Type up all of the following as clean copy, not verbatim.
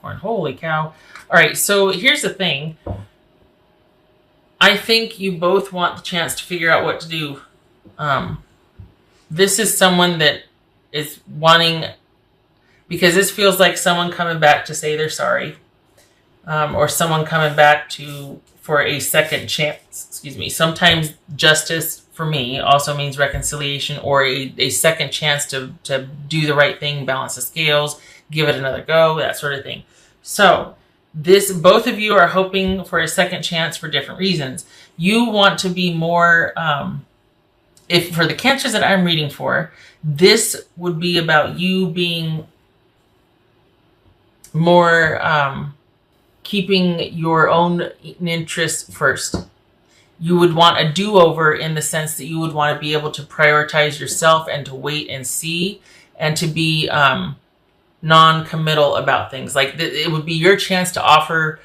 Capricorn. Holy cow. All right, so here's the thing. I think you both want the chance to figure out what to do. This is someone that is wanting, because this feels like someone coming back to say they're sorry, or someone coming back for a second chance. Excuse me. Sometimes justice for me also means reconciliation, or a second chance to do the right thing, balance the scales, give it another go, that sort of thing. So both of you are hoping for a second chance for different reasons. You want to be more, if for the Cancers that I'm reading for, this would be about you being more, keeping your own interests first. You would want a do-over in the sense that you would want to be able to prioritize yourself and to wait and see, and to be non-committal about things. Like it would be your chance to offer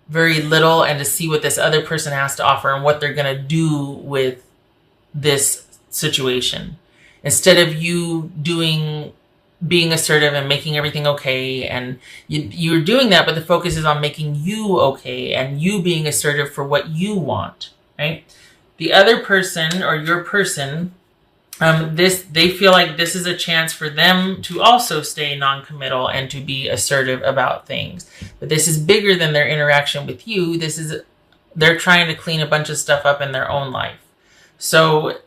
very little and to see what this other person has to offer and what they're going to do with this situation. Instead of you being assertive and making everything okay, and you're doing that, but the focus is on making you okay and you being assertive for what you want, right? The other person, or your person, they feel like this is a chance for them to also stay non-committal and to be assertive about things. But this is bigger than their interaction with you. They're trying to clean a bunch of stuff up in their own life. So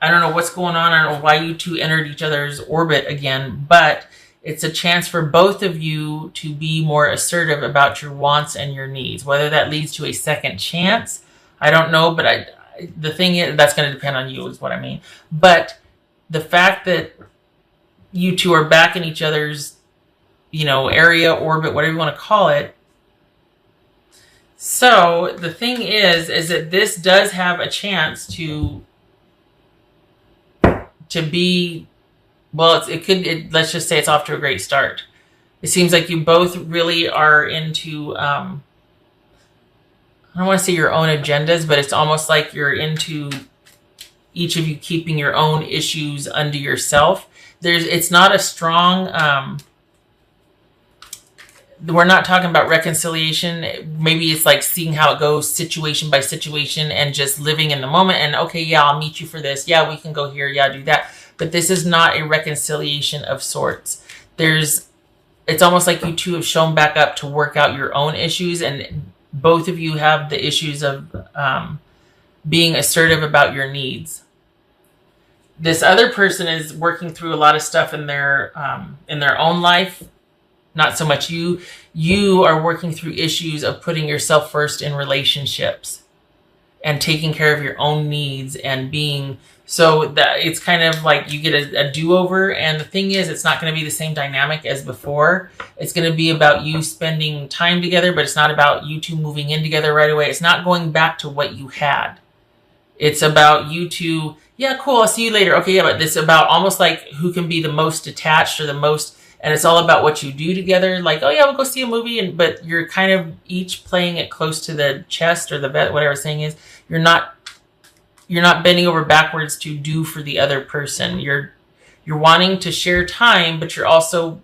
I don't know what's going on. I don't know why you two entered each other's orbit again, but it's a chance for both of you to be more assertive about your wants and your needs. Whether that leads to a second chance, I don't know, but the thing is, that's going to depend on you, is what I mean. But the fact that you two are back in each other's, area, orbit, whatever you want to call it. So the thing is that this does have a chance to be, well, let's just say it's off to a great start. It seems like you both really are into, I don't want to say your own agendas, but it's almost like you're into each of you keeping your own issues unto yourself. It's not a strong, we're not talking about reconciliation. Maybe it's like seeing how it goes situation by situation and just living in the moment and, okay, yeah, I'll meet you for this. Yeah, we can go here. Yeah, do that. But this is not a reconciliation of sorts. It's almost like you two have shown back up to work out your own issues, and both of you have the issues of being assertive about your needs. This other person is working through a lot of stuff in their own life. Not so much you. You are working through issues of putting yourself first in relationships and taking care of your own needs and being, so that it's kind of like you get a do-over. And the thing is, it's not going to be the same dynamic as before. It's going to be about you spending time together, but it's not about you two moving in together right away. It's not going back to what you had. It's about you two, yeah, cool, I'll see you later. Okay, yeah, but it's about almost like who can be the most attached or the most, and it's all about what you do together. Like, oh yeah, we'll go see a movie, but you're kind of each playing it close to the chest or the vet, whatever the saying is. You're not bending over backwards to do for the other person. You're wanting to share time, but you're also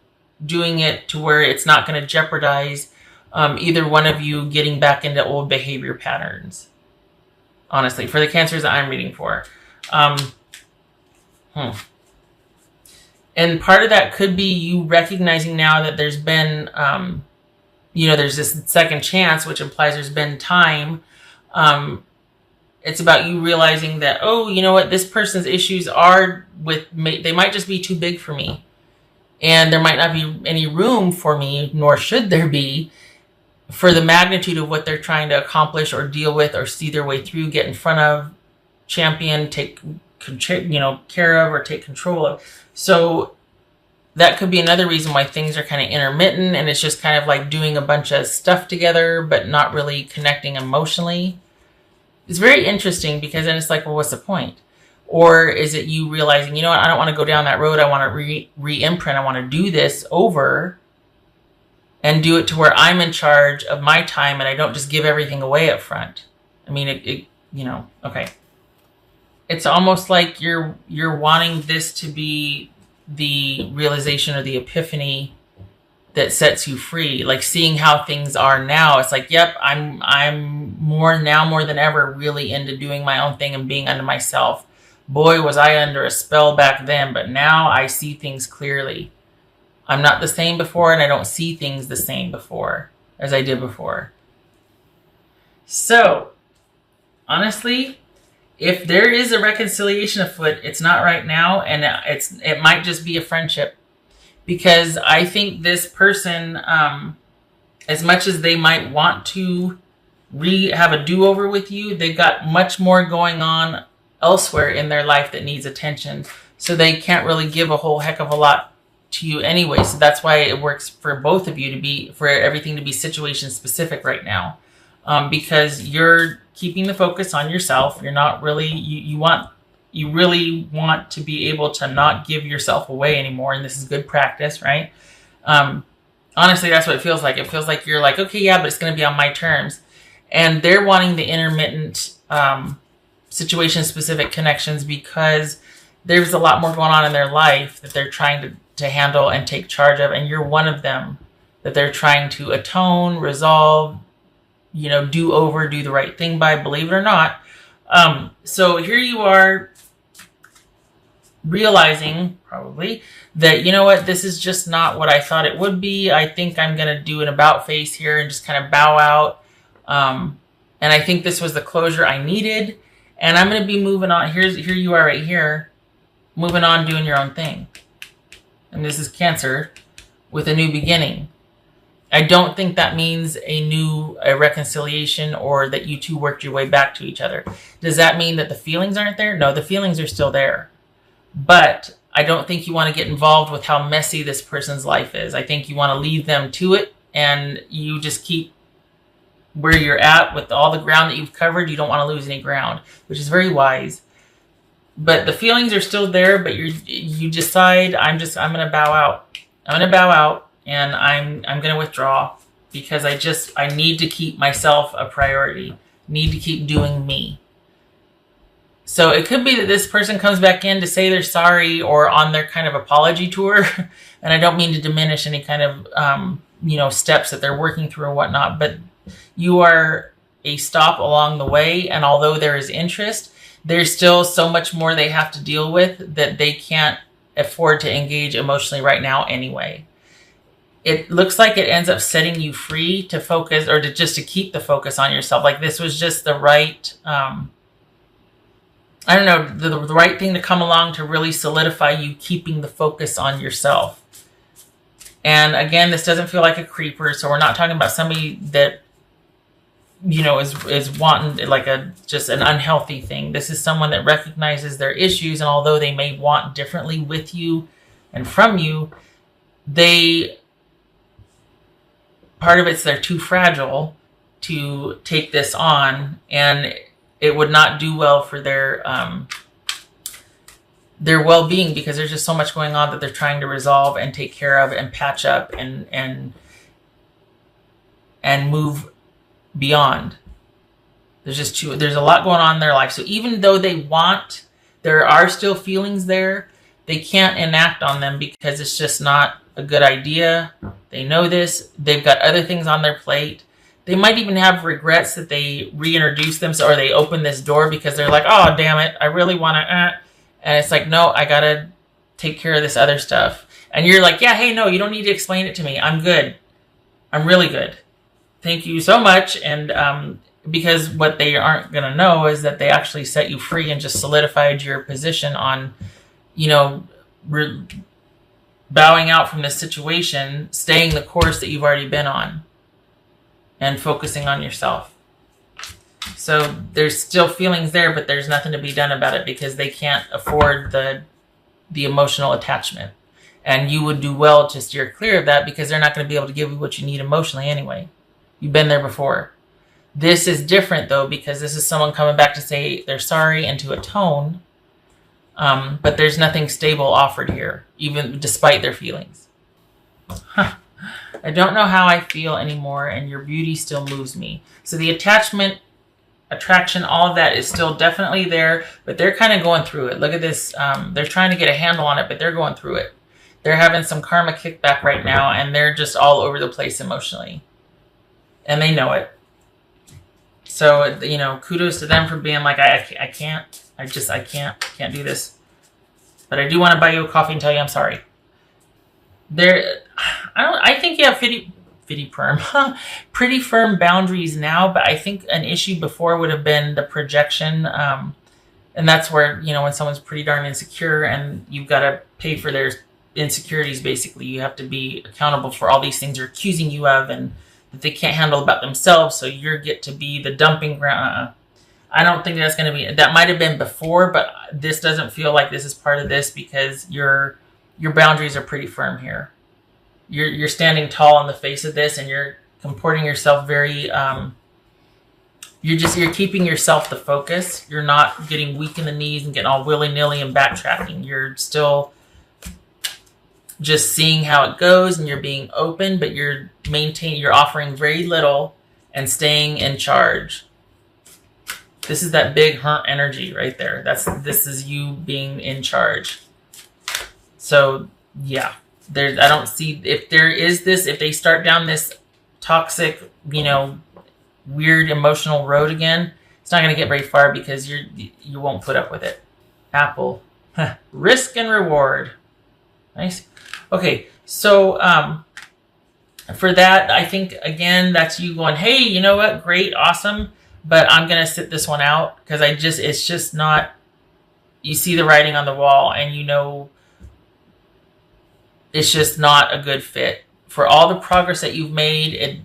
doing it to where it's not going to jeopardize either one of you getting back into old behavior patterns. Honestly, for the Cancers that I'm reading for. And part of that could be you recognizing now that there's been, there's this second chance, which implies there's been time. It's about you realizing that, oh, you know what, this person's issues they might just be too big for me. And there might not be any room for me, nor should there be, for the magnitude of what they're trying to accomplish or deal with or see their way through, get in front of, champion, take care of, or take control of. So that could be another reason why things are kind of intermittent, and it's just kind of like doing a bunch of stuff together, but not really connecting emotionally. It's very interesting, because then it's like, well, what's the point? Or is it you realizing, you know what, I don't want to go down that road. I want to re-imprint. I want to do this over and do it to where I'm in charge of my time and I don't just give everything away up front. I mean, okay. It's almost like you're wanting this to be the realization or the epiphany that sets you free. Like seeing how things are now, it's like, yep, I'm more than ever really into doing my own thing and being unto myself. Boy, was I under a spell back then, but now I see things clearly. I'm not the same before, and I don't see things the same before as I did before. So, honestly, if there is a reconciliation afoot, it's not right now, and it might just be a friendship. Because I think this person, as much as they might want to have a do-over with you, they've got much more going on elsewhere in their life that needs attention. So they can't really give a whole heck of a lot to you anyway. So that's why it works for both of you for everything to be situation specific right now. Because you're keeping the focus on yourself. You're not really, you really want to be able to not give yourself away anymore. And this is good practice, right? Honestly, that's what it feels like. It feels like you're like, okay, yeah, but it's going to be on my terms. And they're wanting the intermittent situation-specific connections because there's a lot more going on in their life that they're trying to handle and take charge of. And you're one of them that they're trying to atone, resolve, do over, do the right thing by, believe it or not. So here you are, realizing probably that, you know what, this is just not what I thought it would be. I think I'm going to do an about face here and just kind of bow out. And I think this was the closure I needed. And I'm going to be moving on. Here you are right here, moving on, doing your own thing. And this is Cancer with a new beginning. I don't think that means a reconciliation or that you two worked your way back to each other. Does that mean that the feelings aren't there? No, the feelings are still there. But I don't think you want to get involved with how messy this person's life is. I think you want to leave them to it, and you just keep where you're at with all the ground that you've covered. You don't want to lose any ground, which is very wise. But the feelings are still there, but you decide, I'm going to bow out. I'm going to bow out, and I'm going to withdraw because I need to keep myself a priority. Need to keep doing me. So it could be that this person comes back in to say they're sorry or on their kind of apology tour. And I don't mean to diminish any kind of, steps that they're working through or whatnot, but you are a stop along the way. And although there is interest, there's still so much more they have to deal with that they can't afford to engage emotionally right now anyway. It looks like it ends up setting you free to focus or to keep the focus on yourself. Like this was just the right, the right thing to come along to really solidify you keeping the focus on yourself. And again, this doesn't feel like a creeper. So we're not talking about somebody that, is wanting like just an unhealthy thing. This is someone that recognizes their issues. And although they may want differently with you and from you, part of it's they're too fragile to take this on, and it would not do well for their well-being because there's just so much going on that they're trying to resolve and take care of and patch up and move beyond. There's a lot going on in their life. So even though there are still feelings there, they can't enact on them because it's just not a good idea. They know this. They've got other things on their plate. They might even have regrets that they reintroduced them or they opened this door because they're like, oh, damn it, I really want to. And it's like, no, I got to take care of this other stuff. And you're like, yeah, hey, no, you don't need to explain it to me. I'm good. I'm really good. Thank you so much. And because what they aren't going to know is that they actually set you free and just solidified your position on, bowing out from this situation, staying the course that you've already been on, and focusing on yourself. So there's still feelings there, but there's nothing to be done about it because they can't afford the emotional attachment. And you would do well to steer clear of that because they're not going to be able to give you what you need emotionally anyway. You've been there before. This is different though because this is someone coming back to say they're sorry and to atone. But there's nothing stable offered here, even despite their feelings. I don't know how I feel anymore, and your beauty still moves me. So the attachment, attraction, all of that is still definitely there, but they're kind of going through it. Look at this. They're trying to get a handle on it, but they're going through it. They're having some karma kickback right now, and they're just all over the place emotionally. And they know it. So, kudos to them for being like, I can't. I can't do this. But I do want to buy you a coffee and tell you I'm sorry. I think you have pretty firm boundaries now, but I think an issue before would have been the projection. And that's where, when someone's pretty darn insecure and you've got to pay for their insecurities, basically, you have to be accountable for all these things they're accusing you of and that they can't handle about themselves. So you get to be the dumping ground. I don't think that's going to be, that might have been before, but this doesn't feel like this is part of this because your boundaries are pretty firm here. You're standing tall in the face of this and you're comporting yourself very, you're keeping yourself the focus. You're not getting weak in the knees and getting all willy-nilly and backtracking. You're still just seeing how it goes and you're being open, but you're offering very little and staying in charge. This is that big hunt energy right there. This is you being in charge. So yeah, I don't see if they start down this toxic, weird emotional road again, it's not going to get very far because you won't put up with it. Apple. Risk and reward. Nice. Okay, so for that, I think, again, that's you going, hey, you know what? Great, awesome, but I'm going to sit this one out because it's just not, you see the writing on the wall and it's just not a good fit. For all the progress that you've made,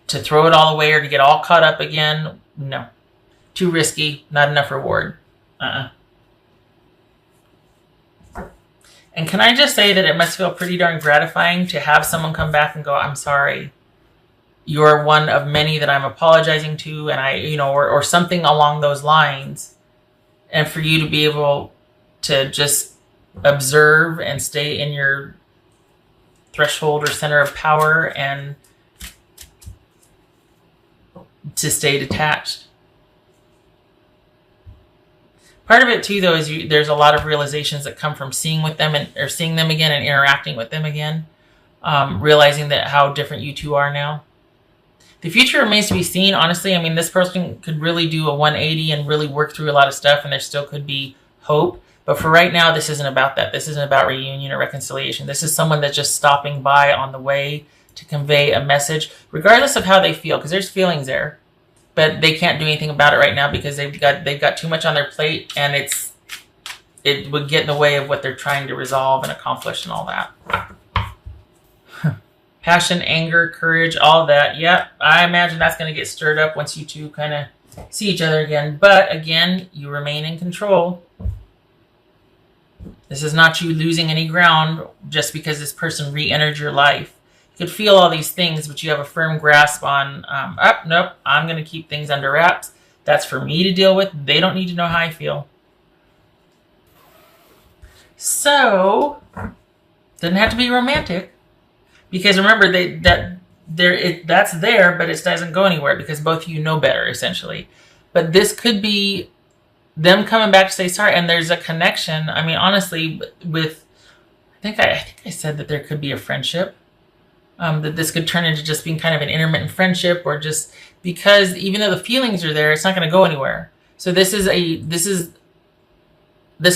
to throw it all away or to get all caught up again, no. Too risky, not enough reward. And can I just say that it must feel pretty darn gratifying to have someone come back and go, I'm sorry. You're one of many that I'm apologizing to, and or something along those lines. And for you to be able to just observe and stay in your threshold or center of power and to stay detached. Part of it too, though, is there's a lot of realizations that come from seeing them again and interacting with them again, realizing that how different you two are now. The future remains to be seen. Honestly, I mean, this person could really do a 180 and really work through a lot of stuff, and there still could be hope. But for right now, this isn't about that. This isn't about reunion or reconciliation. This is someone that's just stopping by on the way to convey a message, regardless of how they feel, because there's feelings there. But they can't do anything about it right now because they've got too much on their plate, and it would get in the way of what they're trying to resolve and accomplish and all that. Passion, anger, courage, all of that. Yep, I imagine that's going to get stirred up once you two kind of see each other again. But again, you remain in control. This is not you losing any ground just because this person re-entered your life. You could feel all these things, but you have a firm grasp on, nope, I'm going to keep things under wraps. That's for me to deal with. They don't need to know how I feel. So, doesn't have to be romantic. Because remember, that's there, but it doesn't go anywhere because both of you know better, essentially. But this could be them coming back to say sorry, and there's a connection. I mean, honestly, with I think I said that there could be a friendship. That this could turn into just being kind of an intermittent friendship, or just because even though the feelings are there, it's not going to go anywhere. So this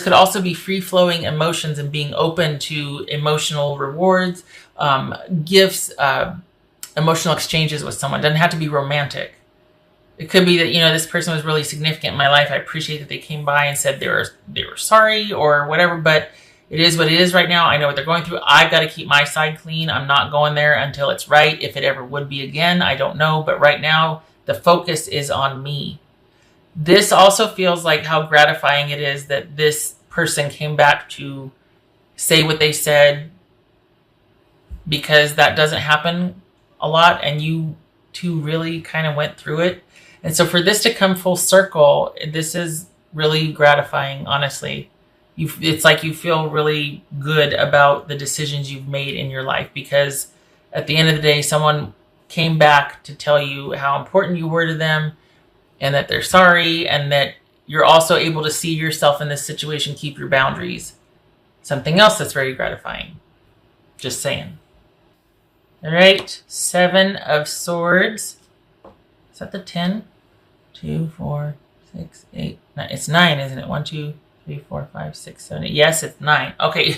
could also be free-flowing emotions and being open to emotional rewards, gifts, emotional exchanges with someone. It doesn't have to be romantic. It could be that, this person was really significant in my life. I appreciate that they came by and said they were sorry or whatever, but it is what it is right now. I know what they're going through. I've got to keep my side clean. I'm not going there until it's right. If it ever would be again, I don't know. But right now, the focus is on me. This also feels like how gratifying it is that this person came back to say what they said, because that doesn't happen a lot, and you two really kind of went through it. And so for this to come full circle, this is really gratifying, honestly. It's like you feel really good about the decisions you've made in your life, because at the end of the day, someone came back to tell you how important you were to them and that they're sorry, and that you're also able to see yourself in this situation, keep your boundaries. Something else that's very gratifying. Just saying. All right, 7 of Swords. Is that the 10? 2, 4, 6, 8, 9. It's 9, isn't it? 1, 2, 3, 4, 5, 6, 7, 8. Yes, it's 9. Okay.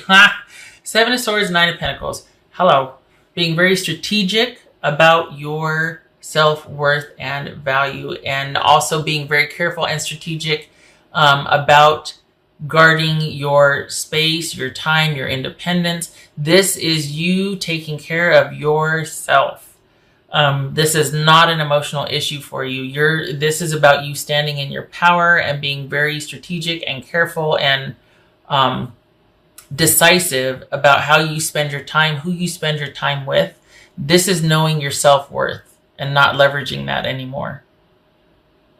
7 of Swords, 9 of Pentacles. Hello. Being very strategic about your self-worth and value, and also being very careful and strategic about guarding your space, your time, your independence. This is you taking care of yourself. This is not an emotional issue for you. This is about you standing in your power and being very strategic and careful and decisive about how you spend your time, who you spend your time with. This is knowing your self-worth and not leveraging that anymore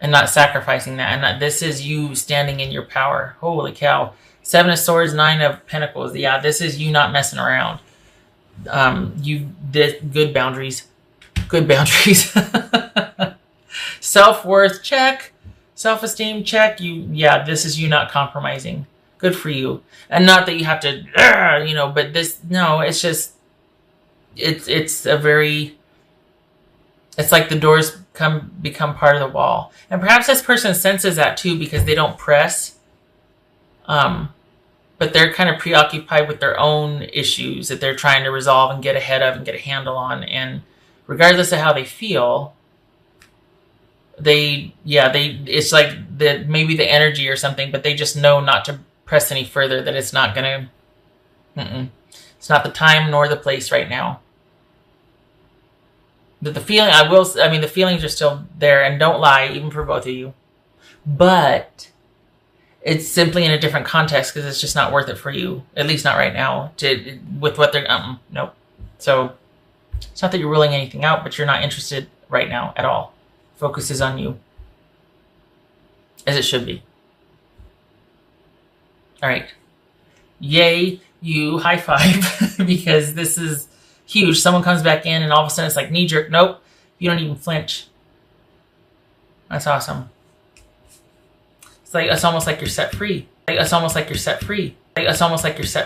and not sacrificing that. And this is you standing in your power. Holy cow. 7 of Swords, 9 of Pentacles. Yeah, this is you not messing around. You did good boundaries. Good boundaries. Self-worth, check. Self-esteem, check. This is you not compromising. Good for you. And not that you have to, but it's just, it's like the doors become part of the wall. And perhaps this person senses that too, because they don't press. But they're kind of preoccupied with their own issues that they're trying to resolve and get ahead of and get a handle on. And regardless of how they feel, it's like maybe the energy or something, but they just know not to press any further, that it's not going to, it's not the time nor the place right now. But the feelings are still there, and don't lie, even for both of you. But it's simply in a different context, because it's just not worth it for you, at least not right now, with what they're, nope. So it's not that you're ruling anything out, but you're not interested right now at all. Focus is on you, as it should be. All right. Yay, you, high five, because this is huge. Someone comes back in and all of a sudden it's like knee jerk. Nope. You don't even flinch. That's awesome. It's almost like you're set free. It's almost like you're set free. It's almost like you're set